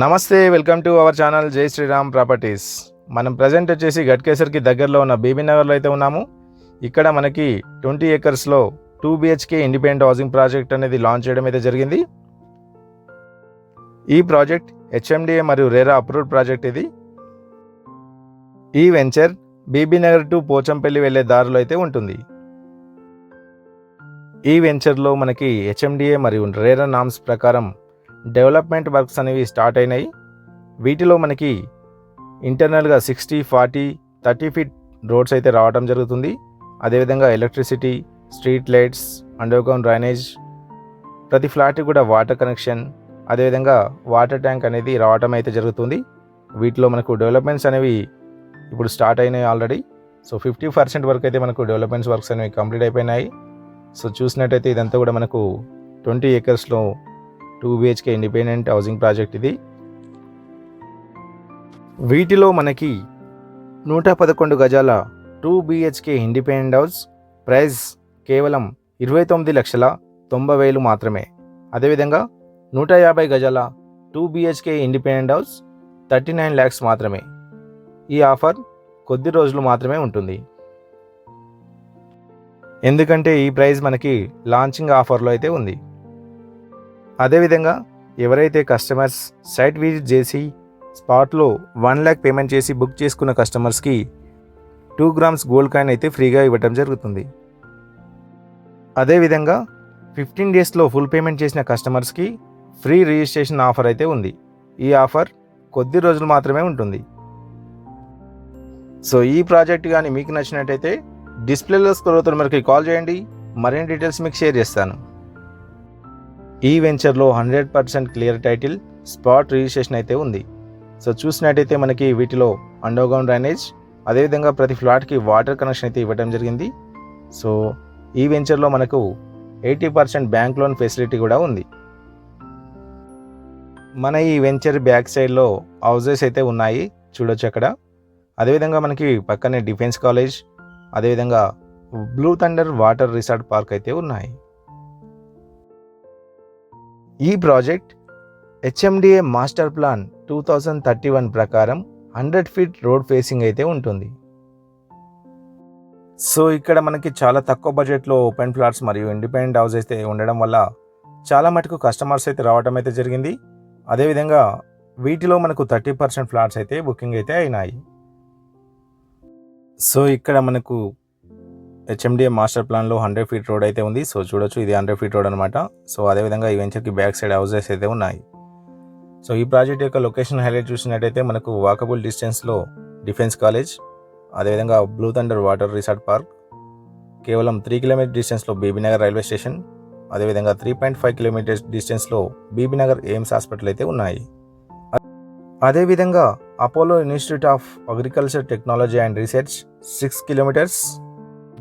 నమస్తే, welcome to our channel జై Sriram properties. మనం ప్రజెంట్ వచ్చేసి గట్కేసర్కి దగ్గరలో ఉన్న బీబీ నగర్లో అయితే ఉన్నాము. ఇక్కడ మనకి 20 ఏకర్స్లో 2 BHK ఇండిపెండెంట్ హౌసింగ్ ప్రాజెక్ట్ అనేది లాంచ్ చేయడం అయితే జరిగింది. ఈ ప్రాజెక్ట్ HMDA మరియు రేరా అప్రూవ్డ్ ప్రాజెక్ట్ ఇది. ఈ వెంచర్ బీబీ నగర్ టు పోచంపల్లి వెళ్ళే దారిలో అయితే ఉంటుంది. ఈ వెంచర్లో మనకి HMDA మరియు రేరా నామ్స్ ప్రకారం డెవలప్మెంట్ వర్క్స్ అనేవి స్టార్ట్ అయినాయి. వీటిలో మనకి ఇంటర్నల్గా 60, 40, 30 ఫీట్ రోడ్స్ అయితే రావడం జరుగుతుంది. అదేవిధంగా electricity, street lights, underground drainage, ప్రతి ఫ్లాట్కి కూడా వాటర్ కనెక్షన్, అదేవిధంగా వాటర్ ట్యాంక్ అనేది రావడం అయితే జరుగుతుంది. వీటిలో మనకు డెవలప్మెంట్స్ అనేవి ఇప్పుడు స్టార్ట్ అయినాయి ఆల్రెడీ. సో 50% వరకు అయితే మనకు డెవలప్మెంట్స్ వర్క్స్ అనేవి కంప్లీట్ అయిపోయినాయి. సో చూసినట్టయితే ఇదంతా కూడా మనకు 20 ఏకర్స్లో 2 BHK ఇండిపెండెంట్ హౌసింగ్ ప్రాజెక్ట్ ఇది. వీటిలో మనకి 111 గజాల 2 BHK ఇండిపెండెంట్ హౌస్ ప్రైస్ కేవలం 29,90,000 మాత్రమే. అదేవిధంగా 150 గజాల 2 BHK ఇండిపెండెంట్ హౌస్ 39 lakhs మాత్రమే. ఈ ఆఫర్ కొద్ది రోజులు మాత్రమే ఉంటుంది, ఎందుకంటే ఈ ప్రైస్ మనకి లాంచింగ్ ఆఫర్లో అయితే ఉంది. అదేవిధంగా ఎవరైతే కస్టమర్స్ సైట్ విజిట్ చేసి స్పాట్లో 1 lakh పేమెంట్ చేసి బుక్ చేసుకున్న కస్టమర్స్కి 2 grams గోల్డ్ కాయిన్ అయితే ఫ్రీగా ఇవ్వడం జరుగుతుంది. అదేవిధంగా 15 daysలో ఫుల్ పేమెంట్ చేసిన కస్టమర్స్కి ఫ్రీ రిజిస్ట్రేషన్ ఆఫర్ అయితే ఉంది. ఈ ఆఫర్ కొద్ది రోజులు మాత్రమే ఉంటుంది. సో ఈ ప్రాజెక్ట్ కానీ మీకు నచ్చినట్టయితే డిస్ప్లేలో స్క్రోల్ అవుతున్న మనకి కాల్ చేయండి, మరిన్ని డీటెయిల్స్ మీకు షేర్ చేస్తాను. ఈ వెంచర్లో 100% క్లియర్ టైటిల్, స్పాట్ రిజిస్ట్రేషన్ అయితే ఉంది. సో చూసినట్టయితే మనకి వీటిలో అండర్గ్రౌండ్ డ్రైనేజ్, అదేవిధంగా ప్రతి ఫ్లాట్కి వాటర్ కనెక్షన్ అయితే ఇవ్వడం జరిగింది. సో ఈ వెంచర్లో మనకు 80% బ్యాంక్ లోన్ ఫెసిలిటీ కూడా ఉంది. మన ఈ వెంచర్ బ్యాక్ సైడ్లో హౌజెస్ అయితే ఉన్నాయి, చూడొచ్చు అక్కడ. అదేవిధంగా మనకి పక్కనే డిఫెన్స్ కాలేజ్, అదేవిధంగా blue thunder water resort park అయితే ఉన్నాయి. ఈ ప్రాజెక్ట్ HMDA మాస్టర్ ప్లాన్ 2031 ప్రకారం 100 ఫీట్ రోడ్ ఫేసింగ్ అయితే ఉంటుంది. సో ఇక్కడ మనకి చాలా తక్కువ బడ్జెట్లో ఓపెన్ ఫ్లాట్స్ మరియు ఇండిపెండెంట్ హౌస్ అయితే ఉండడం వల్ల చాలా మటుకు కస్టమర్స్ అయితే రావడం అయితే జరిగింది. అదేవిధంగా వీటిలో మనకు 30% ఫ్లాట్స్ అయితే బుకింగ్ అయితే అయినాయి. సో ఇక్కడ మనకు HMDA మాస్టర్ ప్లాన్లో 100 ఫీట్ రోడ్ అయితే ఉంది. సో చూడొచ్చు, ఇది 100 ఫీట్ రోడ్ అనమాట. సో అదేవిధంగా ఈ వెంచర్కి బ్యాక్ సైడ్ హౌసెస్ అయితే ఉన్నాయి. సో ఈ ప్రాజెక్ట్ యొక్క లొకేషన్ హైలైట్ చూసినట్టయితే మనకు వాకబుల్ డిస్టెన్స్లో డిఫెన్స్ కాలేజ్, అదేవిధంగా blue thunder water resort park, కేవలం 3 కిలోమీటర్ డిస్టెన్స్లో బీబీ నగర్ రైల్వే స్టేషన్, అదేవిధంగా 3.5 కిలోమీటర్స్ డిస్టెన్స్లో బీబీ నగర్ ఎయిమ్స్ హాస్పిటల్ అయితే ఉన్నాయి. అదేవిధంగా Apollo institute of agriculture technology and research 6 kilometers,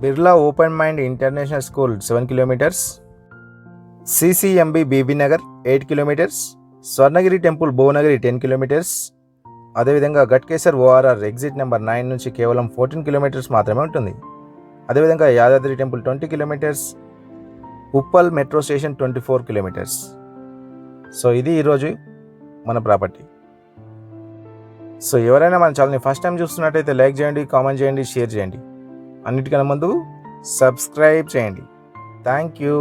Birla open mind international school 7 kilometers, CCMB Bibi Nagar 8 kilometers, Swarnagiri temple Bhuvanagiri 10 kilometers, అదేవిధంగా Ghatkesar ORR exit number 9 నుంచి కేవలం 14 kilometers మాత్రమే ఉంటుంది. అదేవిధంగా Yadadri temple 20 kilometers, Uppal metro station 24 kilometers. So ఇది ఈరోజు మన ప్రాపర్టీ. సో ఎవరైనా మన ఛానల్ని ఫస్ట్ టైం చూస్తున్నట్టయితే లైక్ చేయండి, కామెంట్ చేయండి, షేర్ చేయండి. అన్నిటికన్నా ముందు సబ్స్క్రైబ్ చేయండి. Thank you.